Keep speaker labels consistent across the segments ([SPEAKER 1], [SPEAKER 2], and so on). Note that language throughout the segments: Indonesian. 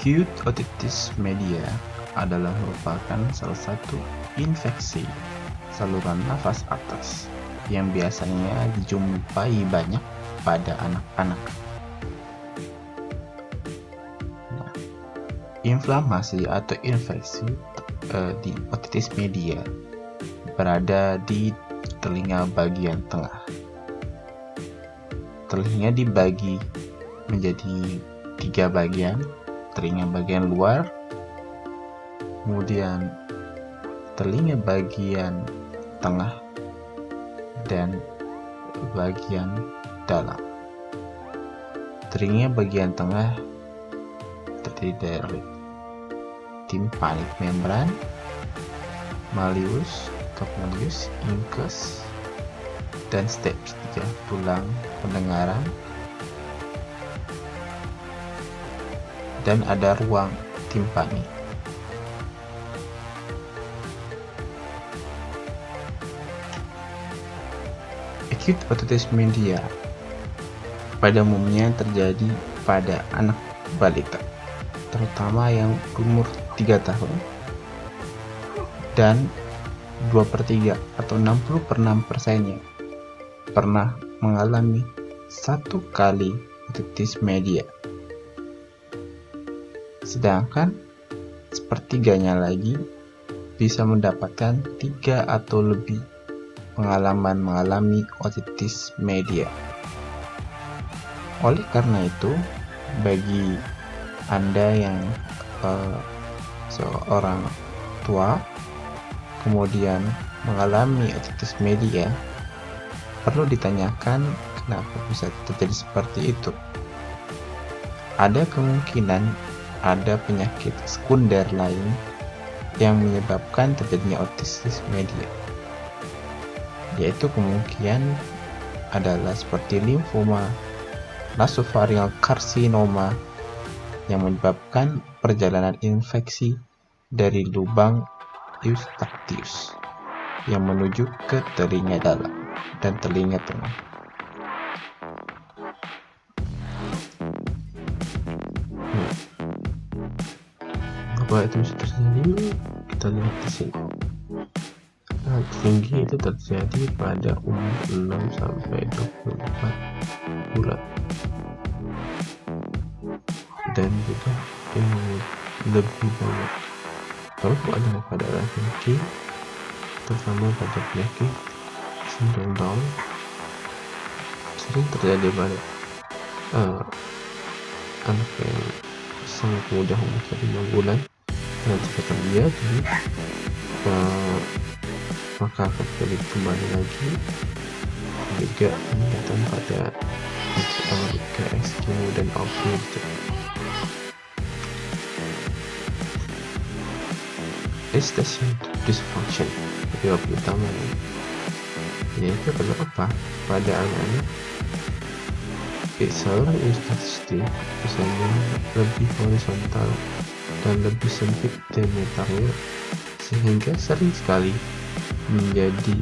[SPEAKER 1] Acute otitis media adalah merupakan salah satu infeksi saluran nafas atas yang biasanya dijumpai banyak pada anak-anak. Inflamasi atau infeksi di otitis media berada di telinga bagian tengah. Telinga dibagi menjadi 3 bagian, telinga bagian luar, kemudian telinga bagian tengah, dan bagian dalam. Telinga bagian tengah terdiri dari tympanic membran, malleus, coccygnius, incus, dan stapes 3 tulang pendengaran, dan ada ruang timpani. Acute otitis media pada umumnya terjadi pada anak balita, terutama yang umur 3 tahun, dan 2/3 atau 60/6%-nya pernah mengalami 1 kali otitis media. Sedangkan sepertiganya lagi bisa mendapatkan 3 atau lebih pengalaman mengalami otitis media. Oleh karena itu, bagi Anda yang seorang tua kemudian mengalami otitis media, perlu ditanyakan kenapa bisa terjadi seperti itu. Ada kemungkinan ada penyakit sekunder lain yang menyebabkan terjadinya otitis media, yaitu kemungkinan adalah seperti limfoma, nasofaringeal karsinoma yang menyebabkan perjalanan infeksi dari lubang eustachius yang menuju ke telinga dalam dan telinga tengah. Apa itu bisa terjadi? Kita lihat di sini. Tinggi itu terjadi pada umur 6 sampai 24 bulan. Dan juga yang lebih banyak kalau ada pada laki-laki, terutama pada penyakit sindrom Down, sering terjadi pada anak yang sangat muda, umur 5 bulan. Dan jika terjadi, maka akan terjadi kembali lagi juga meningkatkan pada ke Eskimo dan autism. Eustachian dysfunction penyebab utamanya yaitu kenapa pada anak-anak saluran eustachius biasanya lebih horizontal dan lebih sempit diameternya, sehingga sering sekali menjadi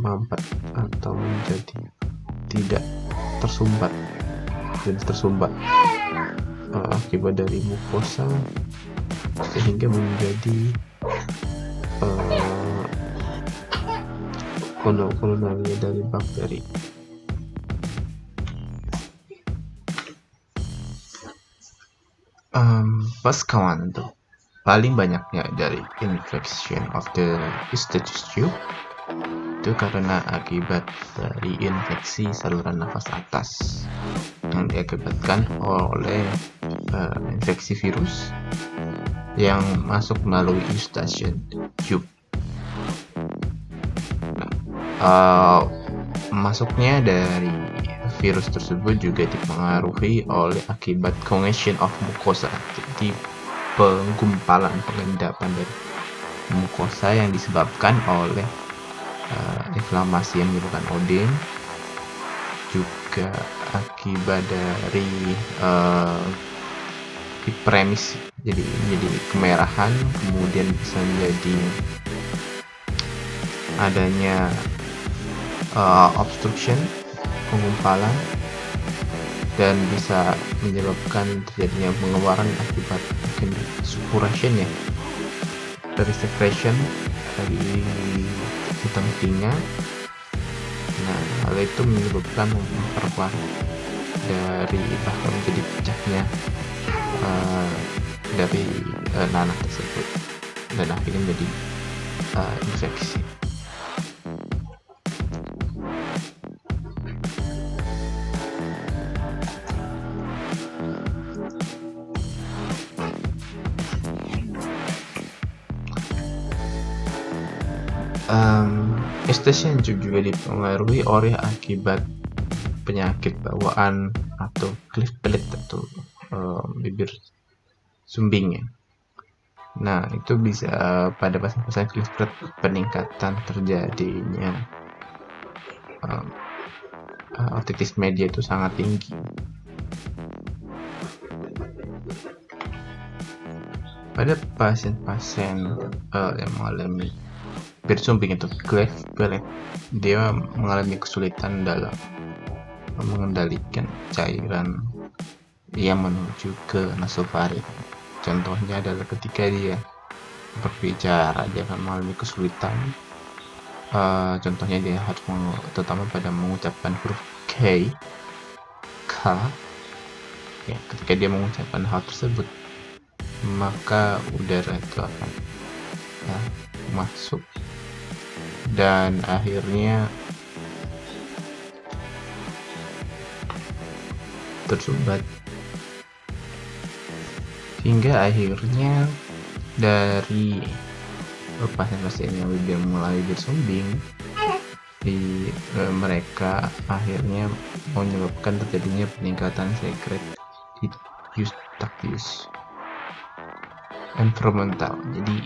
[SPEAKER 1] mampet atau menjadi tidak tersumbat, akibat dari mukosa, sehingga menjadi kolonialnya dari bakteri. Pas kawan tuh paling banyaknya dari infection of the eustachius tube itu karena akibat dari infeksi saluran nafas atas yang diakibatkan oleh infeksi virus yang masuk melalui eustachian tube. Masuknya dari virus tersebut juga dipengaruhi oleh akibat congestion of mucosa, jadi penggumpalan, pengendapan dari mukosa yang disebabkan oleh inflamasi yang menyebabkan odem, juga akibat dari hiperemis, jadi kemerahan, kemudian bisa menjadi adanya obstruction, penggumpalan, dan bisa menyebabkan terjadinya pengeluaran akibat mungkin suppuration ya, dari secretion dari tentang telinga. Nah, hal itu menyebabkan memperkuat dari bahkan menjadi pecahnya dari nanah tersebut, dan akhirnya menjadi infeksi. Eustachian juga dipengaruhi oleh akibat penyakit bawaan atau cleft palate atau bibir sumbing ya. Nah, itu bisa pada pasien-pasien cleft palate peningkatan terjadinya otitis media itu sangat tinggi. Pada pasien-pasien yang mengalami bibir sumbing atau cleft palate, dia mengalami kesulitan dalam mengendalikan cairan yang menuju ke nasofaring. Contohnya adalah ketika dia berbicara, dia akan mengalami kesulitan. Contohnya dia harus terutama pada mengucapkan huruf K. Ya, ketika dia mengucapkan hal tersebut, maka udara itu akan masuk dan akhirnya tersumbat, hingga akhirnya dari pasien-pasien yang mulai bibir sumbing mereka akhirnya menyebabkan terjadinya peningkatan sekret Eustachius environmental. Jadi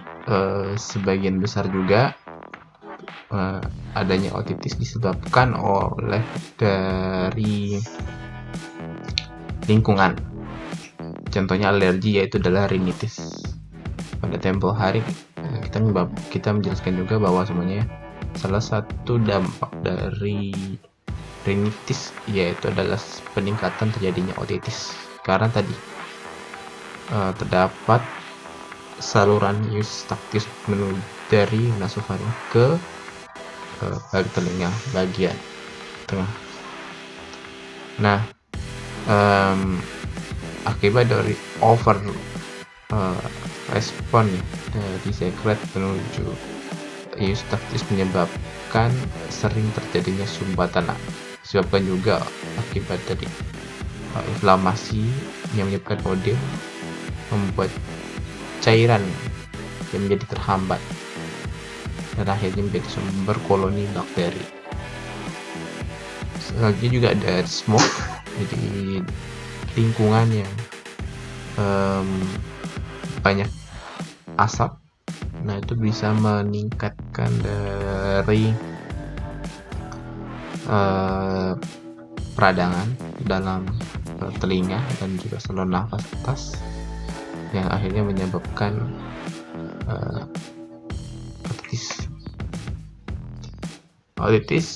[SPEAKER 1] sebagian besar juga adanya otitis disebabkan oleh dari lingkungan. Contohnya alergi, yaitu adalah rinitis. Pada tempo hari kita menjelaskan juga bahwa semuanya salah satu dampak dari rinitis yaitu adalah peningkatan terjadinya otitis, karena tadi terdapat saluran Eustachius menuju dari nasofaring ke telinga bagian tengah. Nah, akibat dari over respon dari sekret menuju Eustachius menyebabkan sering terjadinya sumbatan. Disebabkan juga akibat dari inflamasi yang menyebabkan odem, membuat cairan yang menjadi terhambat dan akhirnya menjadi sumber koloni bakteri. Selanjutnya juga ada smoke, jadi lingkungan yang banyak asap. Nah, itu bisa meningkatkan dari peradangan dalam telinga dan juga saluran nafas atas, yang akhirnya menyebabkan otitis. Otitis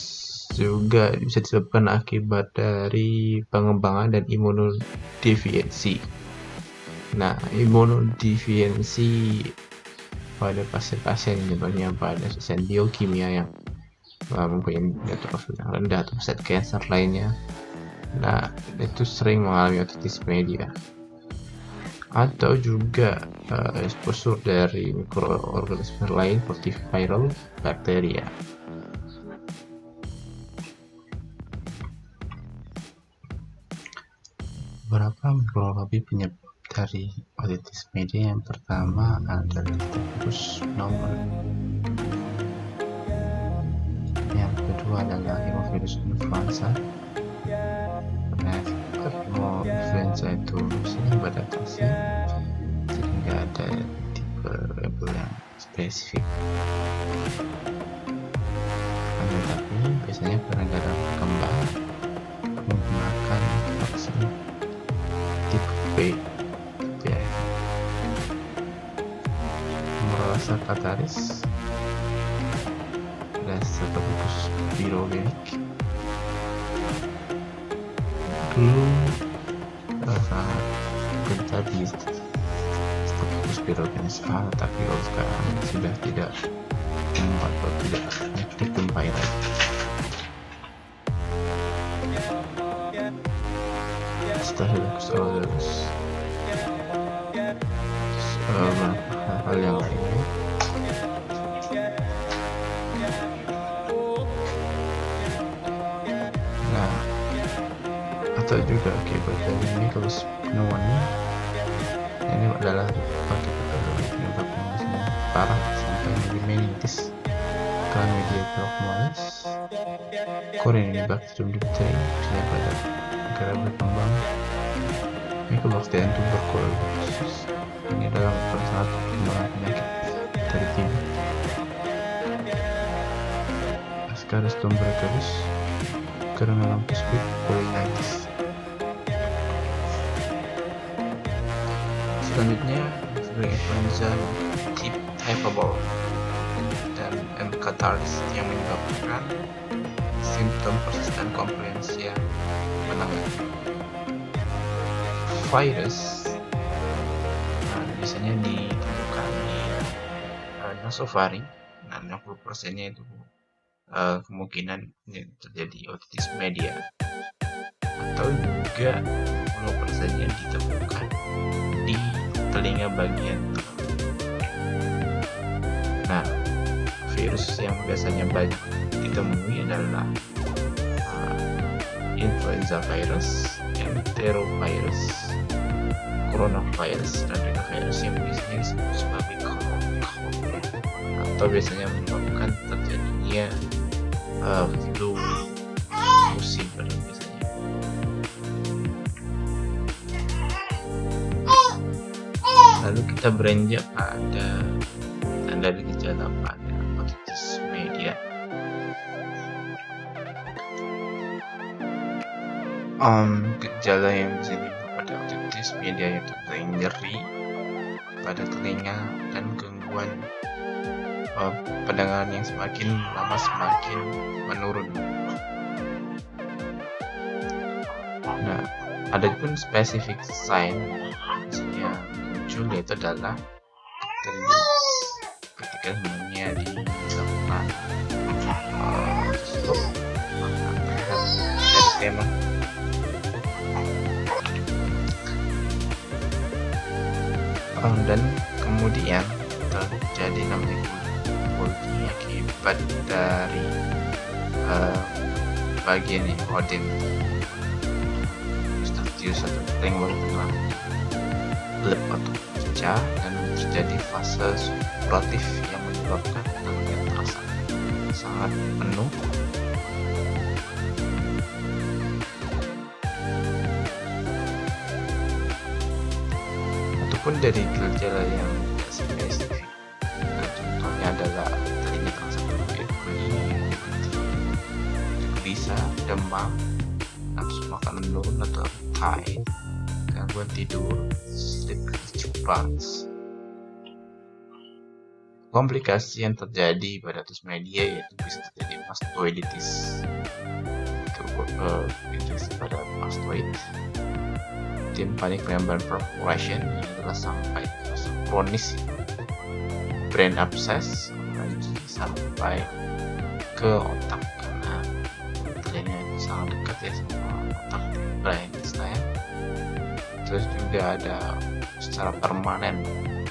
[SPEAKER 1] juga bisa disebabkan akibat dari pengembangan dan imunodefiensi. Nah, imunodefiensi pada pasien-pasien yang menyebabnya pada pasien biokimia yang mempunyai neutrofil yang rendah atau pasien kanker lainnya. Nah, itu sering mengalami otitis media. Atau juga exposure dari mikroorganisme lain seperti viral bakteria. Beberapa mikroorganisme penyebab dari otitis media yang pertama adalah Staphylococcus pneumoniae. Yang kedua adalah Haemophilus influenza. Influenza itu sering beradaptasi sehingga ada tipe label yang spesifik. Tetapi biasanya pengendara berkembang menggunakan vaksin tipe B. Merasa kataris dan Staphylococcus pirogenik. Dulu tadi status Pyrogenics A, tapi kalau sekarang sudah tidak dijumpai lagi. Setelah hal yang lainnya, nah atau juga akibat dari Nicholas pneumonia, ini adalah penyebab yang parah sampai meningitis, Chlamydia trachomatis, Corynebacterium diphtheria pada negara berkembang, Mycobacterium tuberculosis. Ini adalah salah satu perkembangan penyakit dari TB. Ascaris tuberculosis, Corynelampus pollinitis. Selanjutnya, influenza typhoid dan M. catarrhalis yang menyebabkan simptom persisten komprehensia menengah. Virus biasanya ditemukan di nasofaring, nah 60%-nya itu kemungkinan terjadi otitis media, atau juga 10%-nya ditemukan di telinga bagian tengah. Nah, virus yang biasanya banyak ditemui adalah influenza virus, enterovirus, coronavirus, dan rhinovirus yang biasanya disebut sebagai cold, atau biasanya menyebabkan terjadinya flu musim pada biasanya. Lalu kita beranjak pada tanda gejala pada otitis media. Gejala yang bisa dilihat pada otitis media yaitu nyeri pada telinga dan gangguan pendengaran yang semakin lama semakin menurun. Nah, ada pun spesifik sign yang muncul, yaitu adalah ketika semuanya dilakukan dari tema. Dan kemudian terjadi namanya bulging akibat dari bagian eodim obstructius atau lingua tengah lip atau pecah, dan terjadi fase suppuratif yang menyebabkan tenaganya terasa sangat penuh. Ataupun dari gejala yang tidak spesifik. Nah, contohnya adalah telinga terasa penuh kuning, gelisah, demam, nafsu makan menurun atau tight, gangguan tidur, sleep disturbance. Komplikasi yang terjadi pada otitis media yaitu bisa terjadi mastoiditis, infeksi pada mastoid, tympanic membrane perforation yang adalah sampai kronis, brain abscess lagi sampai ke otak karena telinga itu sangat dekat ya sama otak brain istilahnya. Terus juga ada secara permanen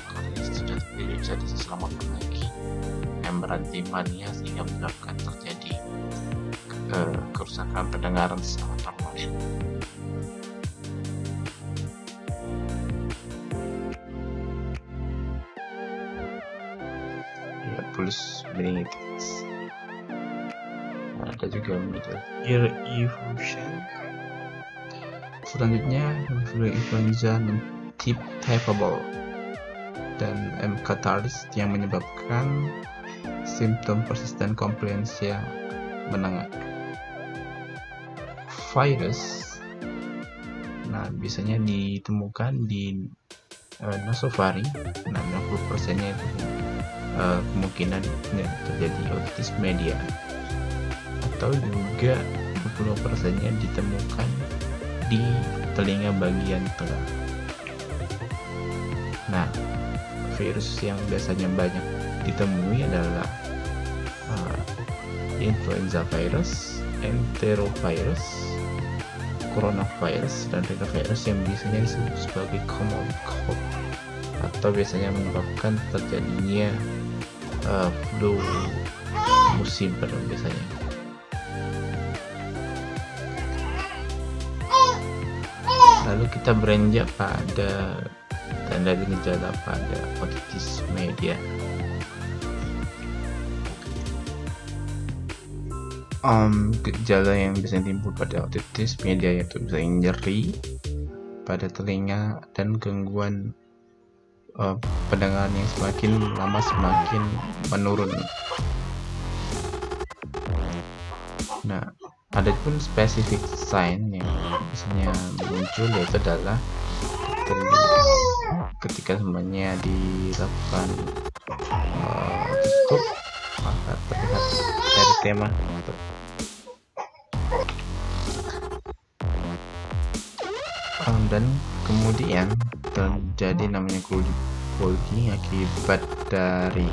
[SPEAKER 1] kalau ini sudah tidak bisa diselamatkan lagi membran timpania sehingga menyebabkan terjadi kerusakan pendengaran secara permanen. Pulse meningitis. Ada juga middle ear effusion. Selanjutnya influenza typhoid dan M. catarrhalis yang menyebabkan simptom persisten komprehensia menengah. Virus, nah biasanya ditemukan di nasofaring, nah 60%-nya itu kemungkinan terjadi otitis media, atau juga 20%-nya ditemukan di telinga bagian tengah. Nah, virus yang biasanya banyak ditemui adalah influenza virus, enterovirus, coronavirus, dan rhinovirus yang biasanya disebut sebagai common cold atau biasanya menyebabkan terjadinya flu musim pada biasanya. Lalu kita beranjak pada tanda gejala pada otitis media. Gejala yang bisa timbul pada otitis media yaitu bisa nyeri pada telinga dan gangguan pendengaran yang semakin lama semakin menurun. Nah, ada pun spesifik sign yang biasanya muncul yaitu adalah ketika semuanya dilakukan otoscop, maka terlihat eritema dan kemudian terjadi namanya bulging akibat dari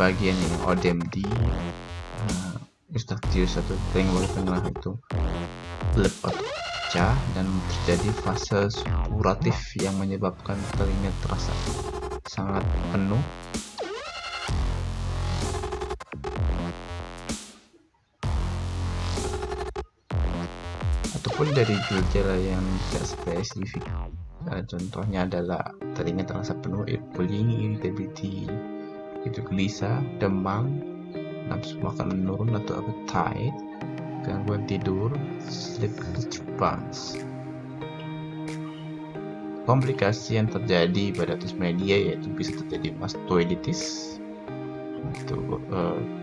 [SPEAKER 1] bagian yang ODMD Eustachius atau telinga bagian tengah itu lep atau pecah dan terjadi fase suppuratif yang menyebabkan telinga terasa sangat penuh. Ataupun dari gejala yang tidak spesifik, contohnya adalah telinga terasa penuh, bulging, irritability, itu gelisah, demam, nafsu makan menurun atau appetite, gangguan tidur, sleep disturbance. Komplikasi yang terjadi pada otitis media yaitu bisa terjadi mastoiditis, itu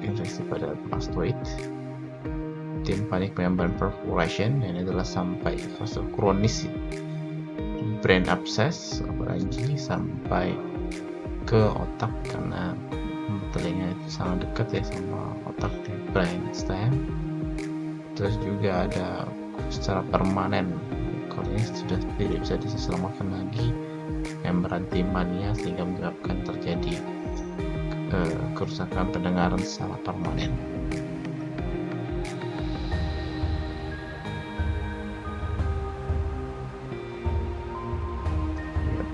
[SPEAKER 1] infeksi pada mastoid, tympanic membrane perforation, dan adalah sampai fase kronis, brain abscess, apalagi sampai ke otak karena telinga itu sangat dekat ya sama otak di brain stem. Terus juga ada secara permanen kalau ini sudah tidak bisa diselamatkan lagi membran timpania sehingga menyebabkan terjadi kerusakan pendengaran secara permanen.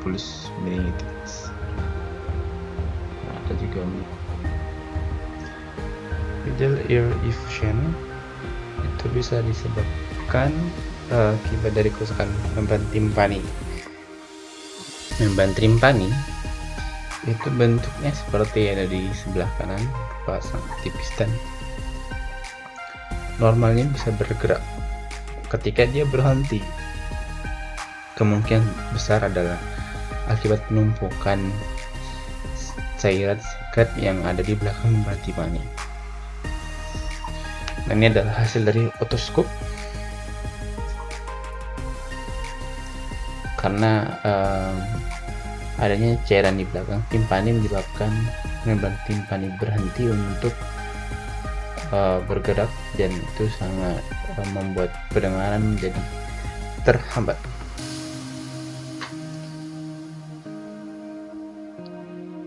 [SPEAKER 1] Pulse meningitis. Ada juga middle ear effusion, itu bisa disebabkan akibat dari kerusakan membran timpani. Membran timpani itu bentuknya seperti ada di sebelah kanan, pasang tipis dan normalnya bisa bergerak. Ketika dia berhenti, kemungkinan besar adalah akibat penumpukan cairan sekat yang ada di belakang membran timpani. Dan ini adalah hasil dari otoskop karena adanya cairan di belakang timpani menyebabkan membran timpani berhenti untuk bergerak dan itu sangat membuat pendengaran menjadi terhambat.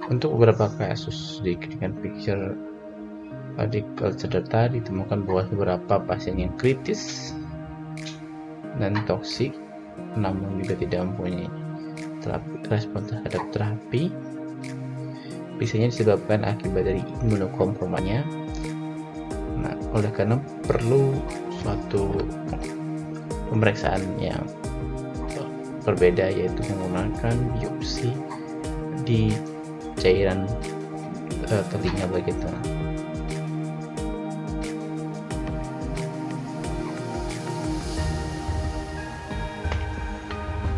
[SPEAKER 1] Untuk beberapa kasus di clinical picture di culture data ditemukan bahwa beberapa pasien yang kritis dan toksik namun juga tidak mempunyai respon terhadap terapi biasanya disebabkan akibat dari imunokompromanya. Nah, oleh karena perlu suatu pemeriksaan yang berbeda yaitu menggunakan biopsi di cairan telinga bagian tengah.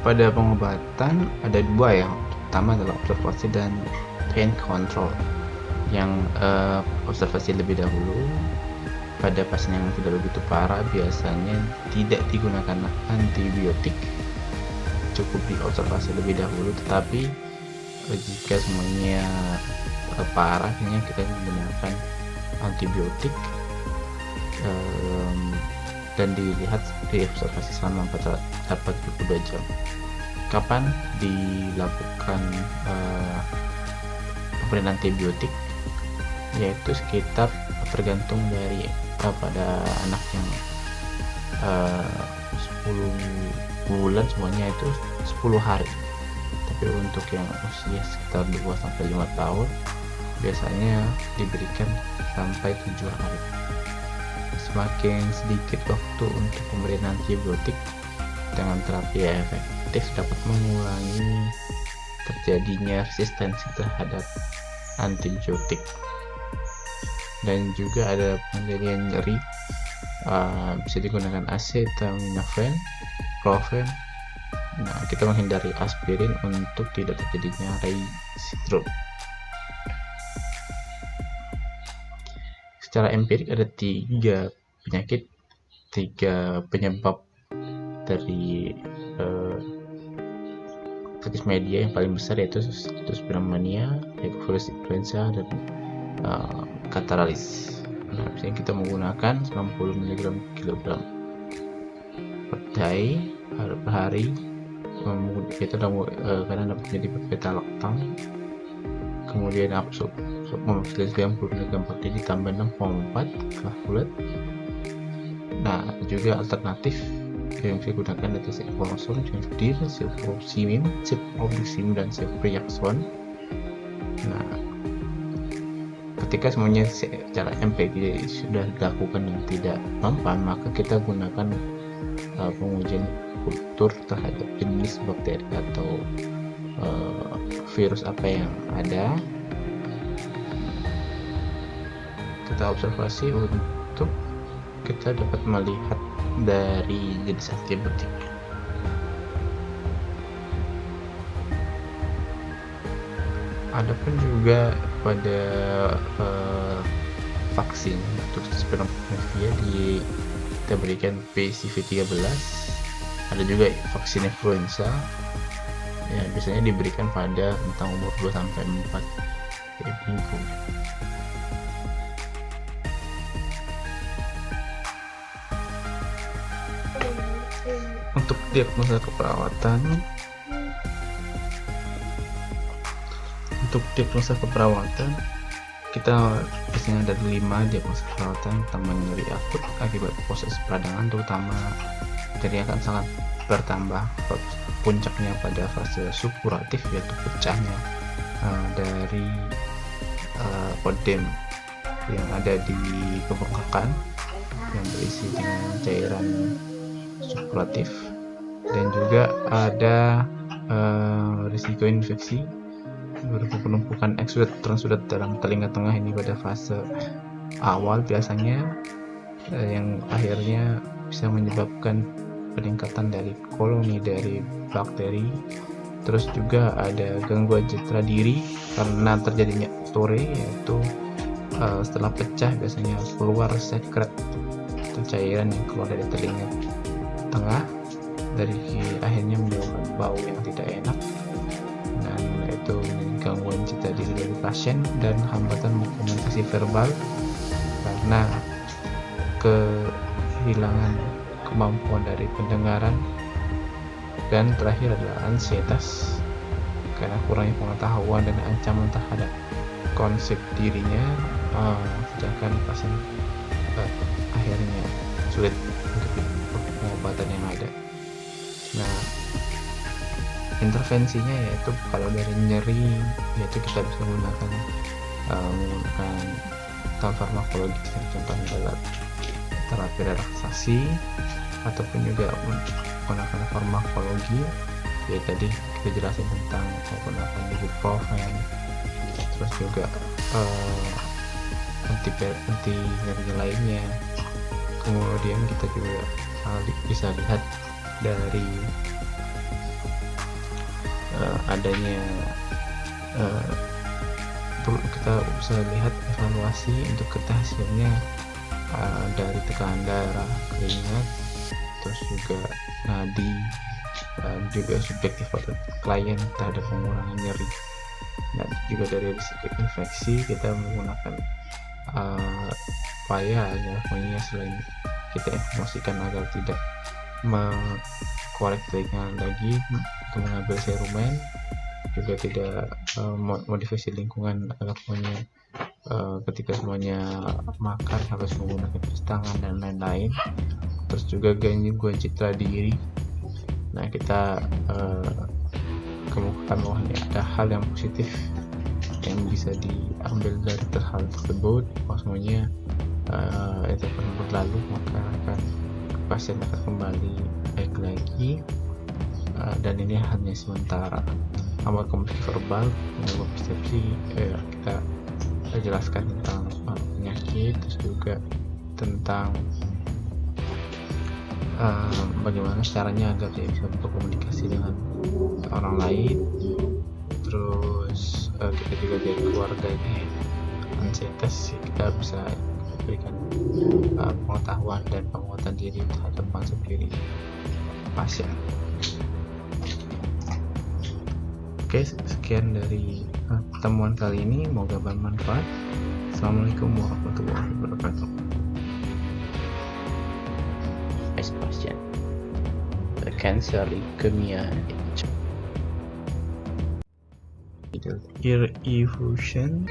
[SPEAKER 1] Pada pengobatan ada dua yang pertama adalah observasi dan pain control. Yang observasi lebih dahulu pada pasien yang tidak begitu parah biasanya tidak digunakan antibiotik, cukup diobservasi lebih dahulu. Tetapi jika semuanya parah, kita menggunakan antibiotik dan dilihat diobservasi selama 42 jam. kapan dilakukan pemberian antibiotik, yaitu sekitar tergantung dari pada anak yang 10 bulan semuanya itu 10 hari, tapi untuk yang usia sekitar 2-5 tahun biasanya diberikan sampai 7 hari. Semakin sedikit waktu untuk pemberian antibiotik dengan terapi yang efektif dapat mengurangi terjadinya resistensi terhadap antibiotik. Dan juga ada pendirian nyeri, bisa digunakan acetaminophen, profen. Nah, kita menghindari aspirin untuk tidak terjadinya Reye syndrome. Secara empirik ada 3 penyebab dari hepatitis media yang paling besar, yaitu situs pneumonia, virus influenza, dan Cataralis. Nah, biasanya kita menggunakan 90 mg/kg per hari. Kita karena dapat menjadi beta-lactam. Kemudian memakai 90 mg per hari ditambah 6,4 bulat. Nah, juga alternatif yang bisa digunakan yaitu ceftriaxone, ciprofloxacin, dan ceftriaxone. Nah, ketika semuanya secara empirik sudah dilakukan dan tidak mempan, maka kita gunakan pengujian kultur terhadap jenis bakteri atau virus apa yang ada. Kita observasi untuk kita dapat melihat dari jenis antibiotik. Adapun juga pada vaksin untuk pneumonia kita berikan PCV13. Ada juga vaksin influenza ya, biasanya diberikan pada rentang umur 2-4 minggu. Untuk diagnosa keperawatan, kita biasanya ada 5 diagnosa keperawatan tentang nyeri akut akibat proses peradangan, terutama jadi akan sangat bertambah puncaknya pada fase supuratif, yaitu pecahnya dari odem yang ada di kebengkakan yang berisi dengan cairan supuratif. Dan juga ada risiko infeksi berupa penumpukan eksudat transudat dalam telinga tengah ini pada fase awal biasanya, yang akhirnya bisa menyebabkan peningkatan dari koloni dari bakteri. Terus juga ada gangguan citra diri karena terjadinya tore, yaitu setelah pecah biasanya keluar sekret atau cairan yang keluar dari telinga tengah, dari akhirnya menyebabkan bau yang tidak enak, dan itu gangguan citra diri dari pasien dan hambatan komunikasi verbal karena kehilangan kemampuan dari pendengaran. Dan terakhir adalah ansietas karena kurangnya pengetahuan dan ancaman terhadap konsep dirinya, sedangkan pasien akhirnya sulit untuk pengobatan yang ada. Nah, intervensinya yaitu kalau dari nyeri, yaitu kita bisa menggunakan farmakologi, contohnya adalah terapi relaksasi, ataupun juga menggunakan farmakologi. Ya tadi kita jelasin tentang menggunakan ibuprofen, terus juga anti nyeri lainnya. Kemudian kita juga bisa lihat dari adanya kita bisa lihat evaluasi untuk hasilnya dari tekanan darah, keringat, terus juga nadi, dan juga subjektif pada klien terhadap pengurangan nyeri. Dan juga dari risiko infeksi kita menggunakan upaya agar selain kita informasikan agar tidak mengkorek telinga lagi, waktu mengambil serumen, juga tidak modifikasi lingkungan agar semuanya ketika semuanya makan harus menggunakan tangan dan lain-lain. Terus juga gangguan citra diri. Nah, kita kemukakan bahwa ada hal yang positif yang bisa diambil dari hal tersebut. Kalau semuanya itu akan berlalu, maka pasien akan kembali baik lagi, dan ini hanya sementara. Amal komunikasi verbal, mengenai persepsi, kita jelaskan tentang penyakit, terus juga tentang bagaimana caranya agar dia bisa berkomunikasi dengan orang lain. Terus kita juga dari keluarga ini ansietas, kita bisa berikan pengetahuan dan penguatan diri terhadap konsep diri pasien. Oke, sekian dari pertemuan kali ini, semoga bermanfaat. Assalamualaikum warahmatullahi wabarakatuh. Pasien cancer leukemia, ear effusion,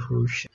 [SPEAKER 1] diffusion.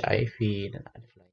[SPEAKER 1] HIV dan lain-lain.